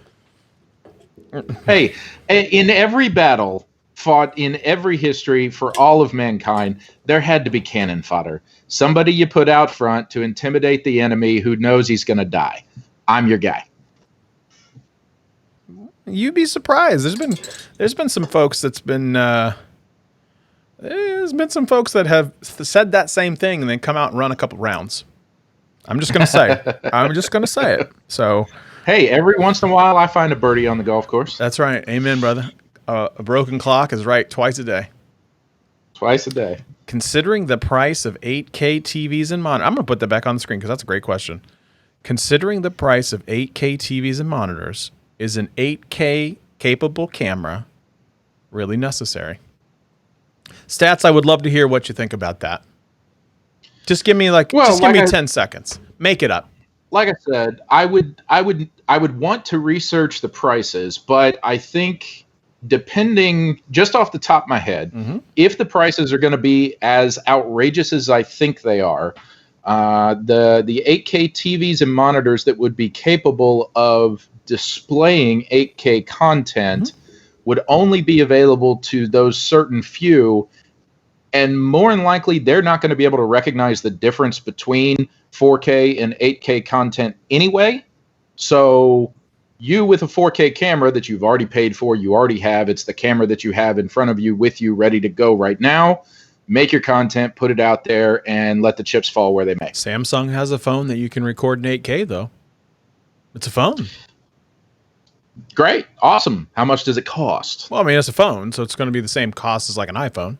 Hey, in every battle fought in every history for all of mankind, there had to be cannon fodder. Somebody you put out front to intimidate the enemy who knows he's going to die. I'm your guy. You'd be surprised. There's been some folks that's been there's been some folks that have said that same thing and then come out and run a couple rounds. I'm just gonna say. I'm just gonna say it. So Hey, every once in a while I find a birdie on the golf course. that's right. Amen, brother. A broken clock is right twice a day. Twice a day. Considering the price of 8K TVs and monitors, I'm gonna put that back on the screen because that's a great question. Considering the price of 8K TVs and monitors, is an 8K capable camera really necessary? Stats, I would love to hear what you think about that. Just give me give me 10 seconds. Make it up. Like I said, I would want to research the prices, but I think depending just off the top of my head, if the prices are going to be as outrageous as I think they are, the 8K TVs and monitors that would be capable of displaying 8K content would only be available to those certain few, and more than likely they're not going to be able to recognize the difference between 4K and 8K content anyway. So you with a 4K camera that you've already paid for, you already have, it's the camera that you have in front of you with you ready to go right now. Make your content, put it out there, and let the chips fall where they may. Samsung has a phone that you can record in 8K though. It's a phone. Great. Awesome. How much does it cost? Well, I mean, it's a phone, so it's going to be the same cost as like an iPhone.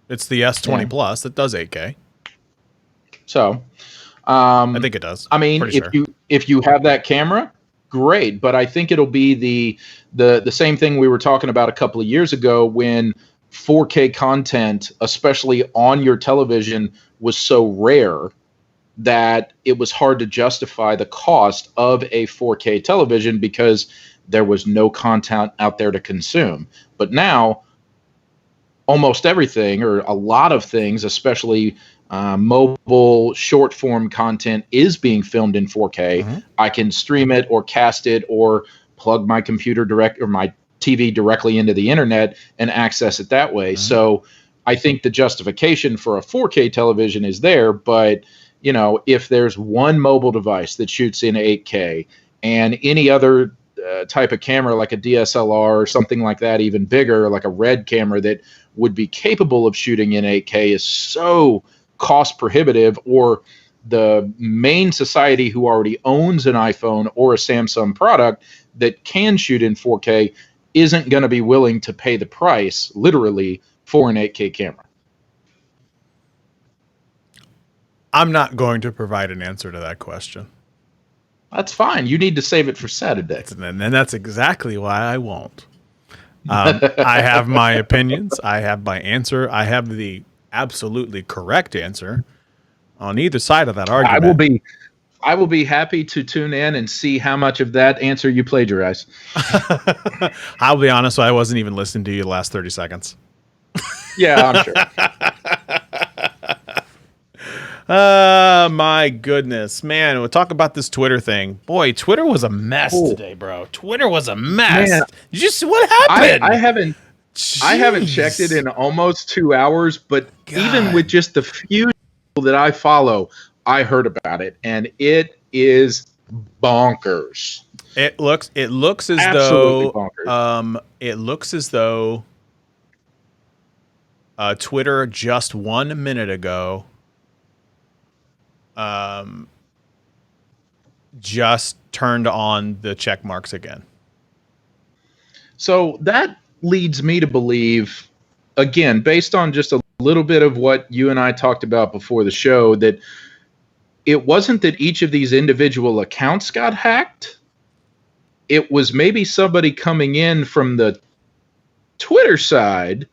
It's the S20 Plus that does 8K. So, I think it does. I mean, if you have that camera, great. But I think it'll be the same thing we were talking about a couple of years ago when 4K content, especially on your television, was so rare that it was hard to justify the cost of a 4K television because there was no content out there to consume. But now, almost everything, or a lot of things, especially mobile short form content, is being filmed in 4K. I can stream it or cast it or plug my computer or my TV directly into the internet and access it that way. So I think the justification for a 4K television is there, but you know, if there's one mobile device that shoots in 8K and any other type of camera like a DSLR or something like that, even bigger, like a RED camera that would be capable of shooting in 8K, is so cost prohibitive, or the main society who already owns an iPhone or a Samsung product that can shoot in 4K isn't going to be willing to pay the price, literally, for an 8K camera. I'm not going to provide an answer to that question. That's fine. You need to save it for Saturday. And that's exactly why I won't. I have my opinions. I have my answer. I have the absolutely correct answer on either side of that argument. I will be happy to tune in and see how much of that answer you plagiarize. I'll be honest, I wasn't even listening to you the last 30 seconds. Yeah, I'm sure. My goodness, man. We'll talk about this Twitter thing. Boy, Twitter was a mess today, bro. Twitter was a mess. Man, Did you see what happened? I haven't checked it in almost 2 hours, but even with just the few people that I follow, I heard about it, and it is bonkers. It looks as Absolutely though bonkers. it looks as though Twitter just 1 minute ago just turned on the check marks again. So that leads me to believe, again, based on just a little bit of what you and I talked about before the show, that it wasn't that each of these individual accounts got hacked. It was maybe somebody coming in from the Twitter side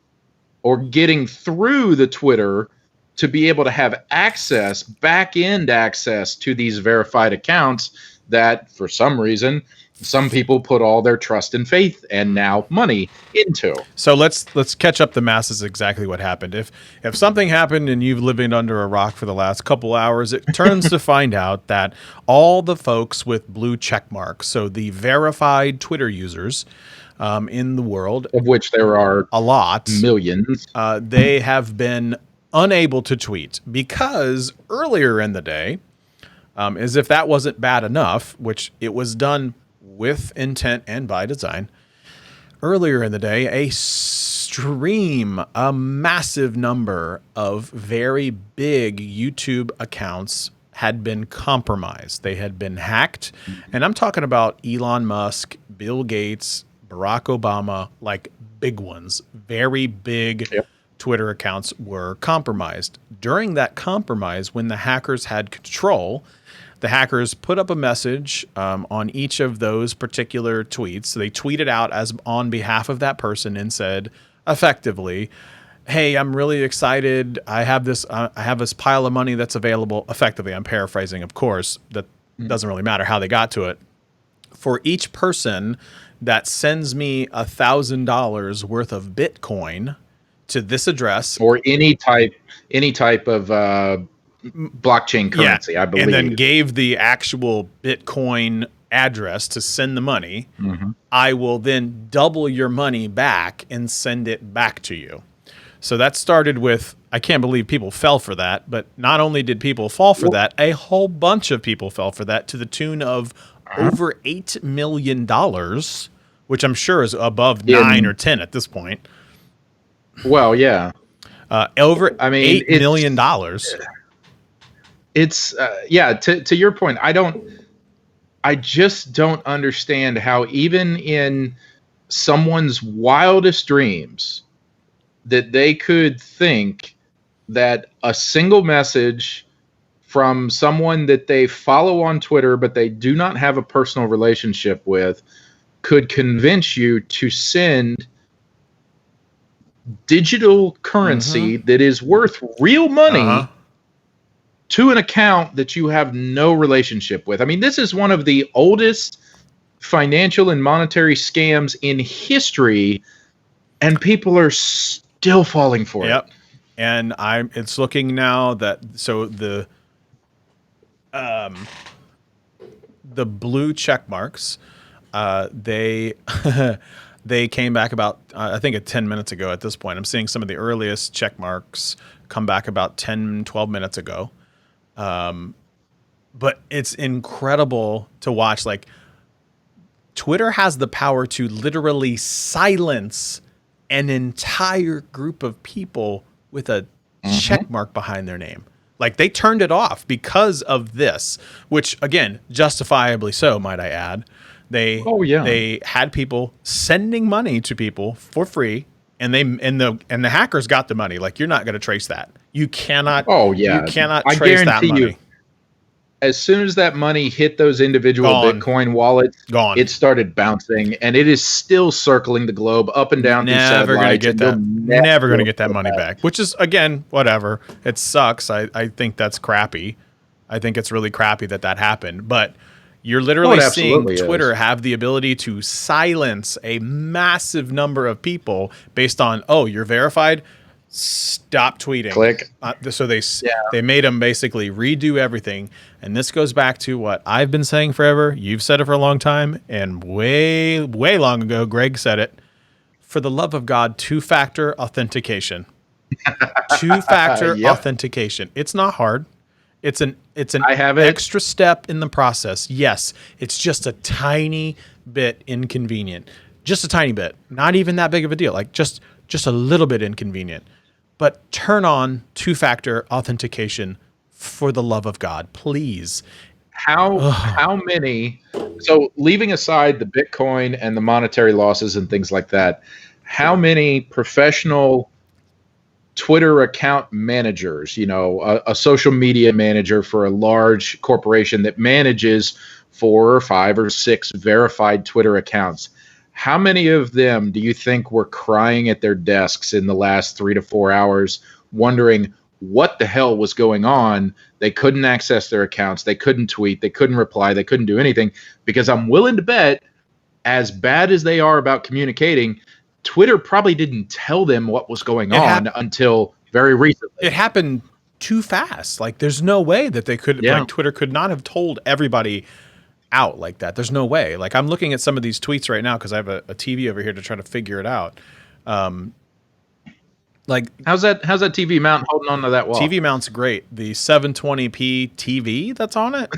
or getting through the Twitter to be able to have access, back-end access to these verified accounts that, for some reason, some people put all their trust and faith and now money into. So let's catch up the masses exactly what happened. If something happened and you've lived under a rock for the last couple hours, it turns to find out that all the folks with blue check marks, so the verified Twitter users in the world, Of which there are a lot, millions. they have been unable to tweet because earlier in the day, as if that wasn't bad enough, which it was done with intent and by design. Earlier in the day, a massive number of very big YouTube accounts had been compromised. They had been hacked. And I'm talking about Elon Musk, Bill Gates, Barack Obama, like big ones, very big. Yep. Twitter accounts were compromised. During that compromise, when the hackers had control, the hackers put up a message on each of those particular tweets. So they tweeted out as on behalf of that person and said, effectively, "Hey, I'm really excited. I have this pile of money that's available." Effectively, I'm paraphrasing, of course. That doesn't really matter how they got to it. For each person that sends me $1,000 worth of Bitcoin to this address, Or any type of blockchain currency, I believe. and then gave the actual Bitcoin address to send the money, I will then double your money back and send it back to you. So that started with, I can't believe people fell for that, but not only did people fall for that, a whole bunch of people fell for that to the tune of over $8 million, which I'm sure is above 9 or 10 at this point. Well, yeah. Over $8 million. It's to your point, I just don't understand how even in someone's wildest dreams that they could think that a single message from someone that they follow on Twitter but they do not have a personal relationship with could convince you to send digital currency that is worth real money to an account that you have no relationship with. I mean, this is one of the oldest financial and monetary scams in history, and people are still falling for it. And it's looking now that the blue check marks, they they came back about I think 10 minutes ago at this point. I'm seeing some of the earliest check marks come back about 10, 12 minutes ago. But it's incredible to watch. Like, Twitter has the power to literally silence an entire group of people with a check mark behind their name. Like, they turned it off because of this, which, again, justifiably so, might I add. They had people sending money to people for free, and the hackers got the money. Like, you're not going to trace that. You cannot. You cannot trace that money. As soon as that money hit those individual Bitcoin wallets, it started bouncing, and it is still circling the globe up and down. Never going to get that. Never going to get that money back. Which is, again, whatever. It sucks. I think that's crappy. I think it's really crappy that happened. But you're literally seeing Twitter have the ability to silence a massive number of people based on, oh, you're verified, stop tweeting. Click. So they made them basically redo everything. And this goes back to what I've been saying forever. You've said it for a long time. And way, way long ago, Greg said it. For the love of God, two-factor authentication. Two-factor authentication. It's not hard. It's an extra step in the process. Yes, it's just a tiny bit inconvenient. Just a tiny bit. Not even that big of a deal. Like just a little bit inconvenient. But turn on two-factor authentication for the love of God, please. How many, so leaving aside the Bitcoin and the monetary losses and things like that, how many professional Twitter account managers, a social media manager for a large corporation that manages 4 or 5 or 6 verified Twitter accounts, how many of them do you think were crying at their desks in the last 3 to 4 hours, wondering what the hell was going on? They couldn't access their accounts. They couldn't tweet. They couldn't reply. They couldn't do anything, because I'm willing to bet, as bad as they are about communicating, Twitter probably didn't tell them what was going on until very recently. It happened too fast. Like, there's no way that they could, like, Twitter could not have told everybody out like that. There's no way. Like, I'm looking at some of these tweets right now because I have a TV over here to try to figure it out. Like, how's that TV mount holding on to that wall? TV mount's great. The 720p TV that's on it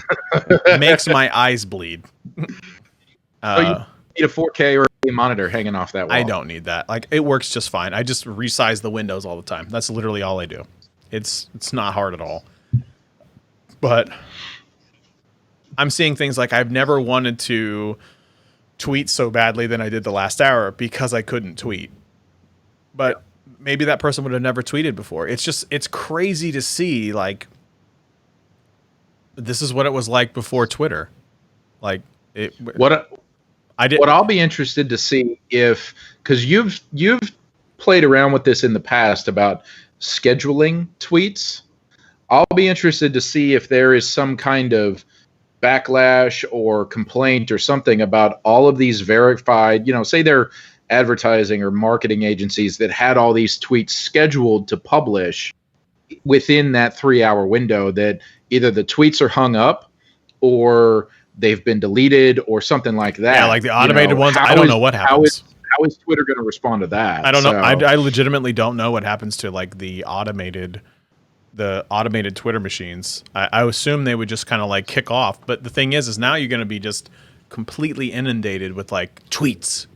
makes my eyes bleed. So you need a 4K or a monitor hanging off that wall. I don't need that. Like, it works just fine. I just resize the windows all the time. That's literally all I do. It's not hard at all. But I'm seeing things like, I've never wanted to tweet so badly than I did the last hour because I couldn't tweet. But maybe that person would have never tweeted before. It's crazy to see, like, this is what it was like before Twitter. Like, what I'll be interested to see, if, because you've played around with this in the past about scheduling tweets. I'll be interested to see if there is some kind of backlash or complaint or something about all of these verified, say they're advertising or marketing agencies that had all these tweets scheduled to publish within that 3-hour window, that either the tweets are hung up or they've been deleted or something like that. Yeah, like the automated ones. I don't know what happens. How is Twitter going to respond to that? I don't know. I legitimately don't know what happens to, like, the automated Twitter machines. I assume they would just kind of like kick off. But the thing is now you're going to be just completely inundated with, like, tweets.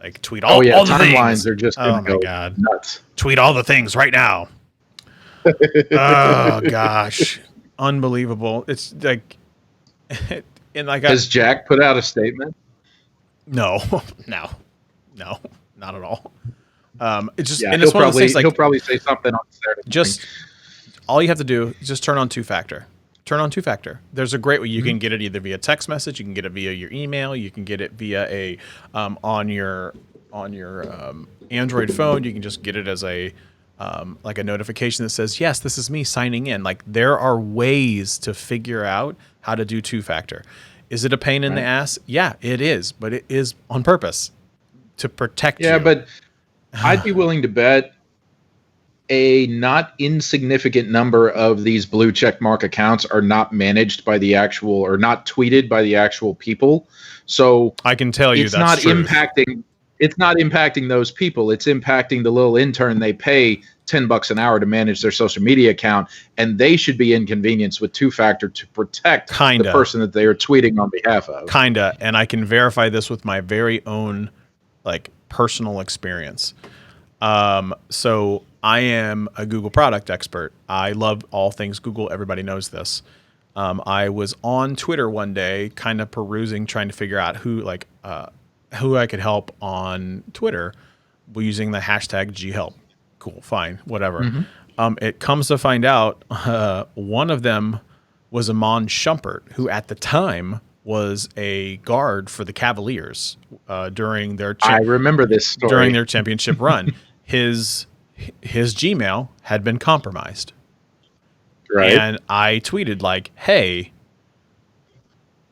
Like, tweet all the timelines are just oh my God, nuts. Tweet all the things right now. Oh gosh, unbelievable. It's like, and like, has Jack put out a statement? No, not at all. It's just, and he'll it's one of those things, like, he'll probably say something on Saturday. Just all you have to do is just turn on two-factor. Turn on two-factor. There's a great way. You can get it either via text message, you can get it via your email, you can get it via a on your Android phone. You can just get it as a like a notification that says, yes, this is me signing in. Like, there are ways to figure out how to do two-factor. Is it a pain in the ass? Yeah, it is, but it is on purpose to protect you. Yeah, but I'd be willing to bet a not insignificant number of these blue check mark accounts are not managed by the actual, or not tweeted by the actual people. So I can tell you it's not impacting. It's not impacting those people. It's impacting the little intern they pay $10 an hour to manage their social media account, and they should be inconvenienced with two-factor to protect the person that they are tweeting on behalf of. Kinda, and I can verify this with my very own, like, personal experience. So I am a Google product expert. I love all things Google. Everybody knows this. I was on Twitter one day, kind of perusing, trying to figure out who I could help on Twitter using the hashtag #GHelp. Cool, fine, whatever. Mm-hmm. It comes to find out one of them was Amon Shumpert, who at the time was a guard for the Cavaliers during their I remember this story. During their championship run. His Gmail had been compromised. Right. And I tweeted like, hey,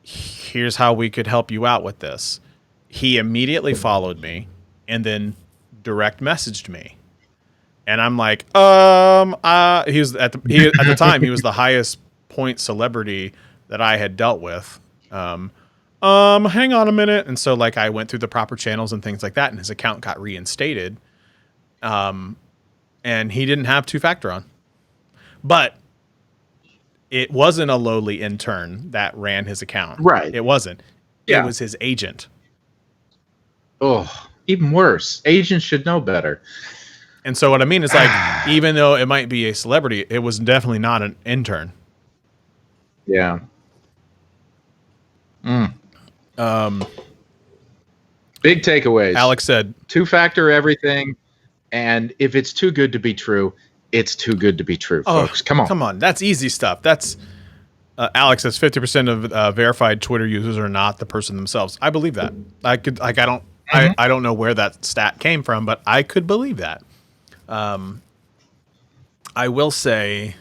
here's how we could help you out with this. He immediately followed me and then direct messaged me. And I'm like, he was at the time, he was the highest point celebrity that I had dealt with. Hang on a minute. And so like I went through the proper channels and things like that, and his account got reinstated. And he didn't have two-factor on. But it wasn't a lowly intern that ran his account. Right. It wasn't. Yeah. It was his agent. Oh, even worse. Agents should know better. And so what I mean is like, even though it might be a celebrity, it was definitely not an intern. Yeah. Big takeaways. Alex said, two-factor everything, and if it's too good to be true, it's too good to be true, folks. Come on. That's easy stuff. That's Alex says 50% of verified Twitter users are not the person themselves. I believe that. I don't know where that stat came from, but I could believe that. I will say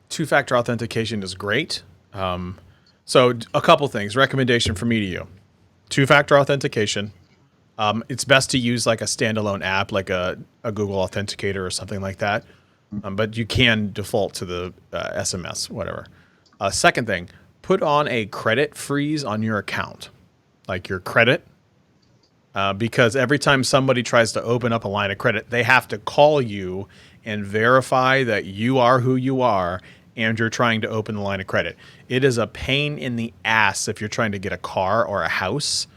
two-factor authentication is great. So a couple things. Recommendation from me to you. Two-factor authentication. It's best to use like a standalone app, like a Google Authenticator or something like that. But you can default to the SMS, whatever. Second thing, put on a credit freeze on your account, like your credit. Because every time somebody tries to open up a line of credit, they have to call you and verify that you are who you are and you're trying to open the line of credit. It is a pain in the ass if you're trying to get a car or a house.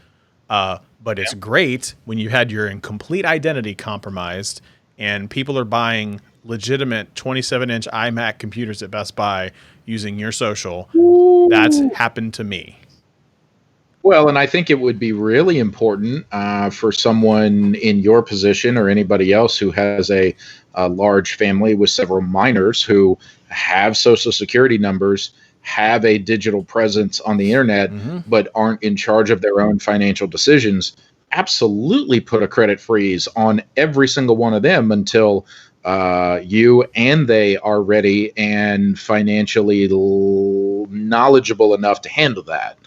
But it's great when you had your complete identity compromised and people are buying legitimate 27-inch iMac computers at Best Buy using your social. That's happened to me. Well, and I think it would be really important for someone in your position or anybody else who has a large family with several minors who have Social Security numbers, have a digital presence on the internet, but aren't in charge of their own financial decisions. Absolutely put a credit freeze on every single one of them until you and they are ready and financially knowledgeable enough to handle that.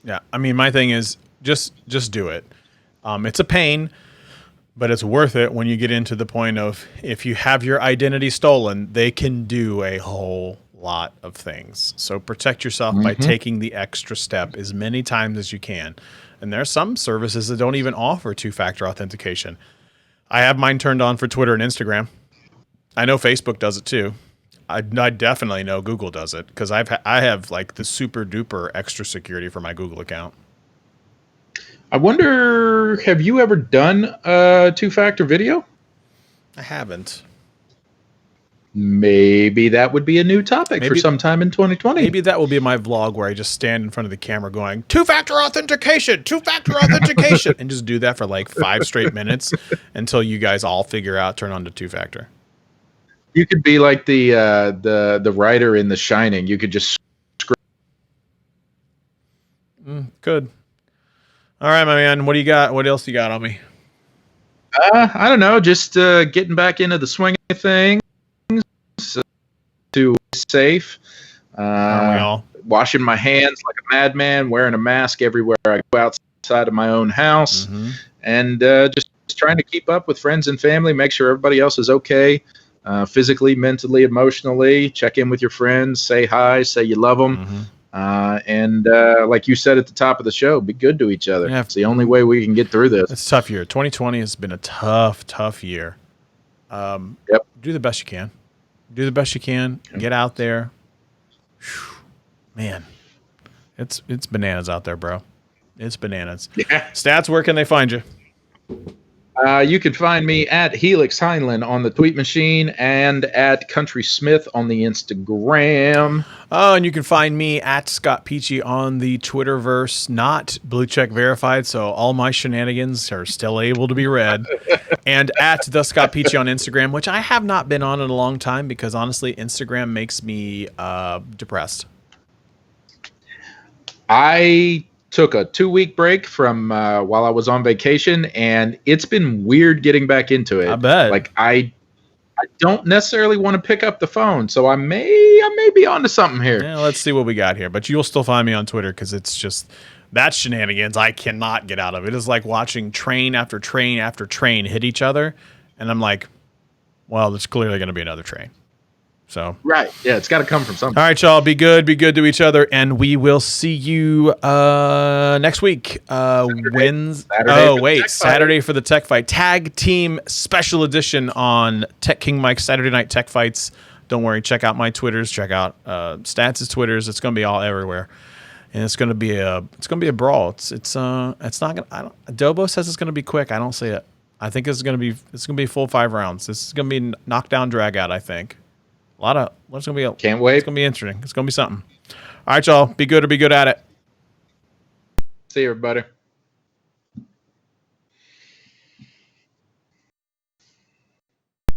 Yeah, I mean, my thing is just do it. It's a pain, but it's worth it when you get into the point of if you have your identity stolen, they can do a whole lot of things. So protect yourself by taking the extra step as many times as you can. And there are some services that don't even offer two-factor authentication. I have mine turned on for Twitter and Instagram. I know Facebook does it too. I definitely know Google does it because I have like the super duper extra security for my Google account. I wonder, have you ever done a two-factor video? I haven't. Maybe that would be a new topic for sometime in 2020. Maybe that will be my vlog where I just stand in front of the camera going, two-factor authentication, two-factor authentication, and just do that for like 5 straight minutes until you guys all figure out, turn on to two-factor. You could be like the writer in The Shining. You could just Good. All right, my man. What do you got? What else you got on me? I don't know. Just getting back into the swing of things. To safe. Aren't we all? Washing my hands like a madman, wearing a mask everywhere I go outside of my own house, and just trying to keep up with friends and family, make sure everybody else is okay. Physically, mentally, emotionally, check in with your friends, say hi, say you love them. And like you said at the top of the show, be good to each other. Yeah. It's the only way we can get through this. It's a tough year. 2020 has been a tough year. Do the best you can. Do the best you can. Get out there. Whew. Man, it's bananas out there, bro. It's bananas. Yeah. Stats, where can they find you? You can find me at Helix Heinlein on the tweet machine and at Country Smith on the Instagram. Oh, and you can find me at Scott Peachy on the Twitterverse, not blue check verified, so all my shenanigans are still able to be read. And at the Scott Peachy on Instagram, which I have not been on in a long time because honestly, Instagram makes me depressed. I took a 2-week break from while I was on vacation, and it's been weird getting back into it. I bet. Like I I don't necessarily want to pick up the phone, so I may be onto something here. Yeah, let's see what we got here. But you'll still find me on Twitter because it's just that shenanigans I cannot get out of. It is like watching train after train after train hit each other, and I'm like, well, there's clearly going to be another train. So Right, yeah, it's got to come from something. all right, y'all, be good to each other, and we will see you next week. Saturday for the tech fight, tag team special edition on Tech King Mike's Saturday Night Tech Fights. Don't worry, check out my Twitters, check out Stats' Twitters. It's going to be all everywhere, and it's going to be a brawl. It's not gonna. Adobo says it's going to be quick. I don't see it. I think it's going to be full 5 rounds. This is going to be knockdown drag out. I think. What's going to be? Can't wait. It's going to be interesting. It's going to be something. All right, y'all. Be good at it. See you, everybody.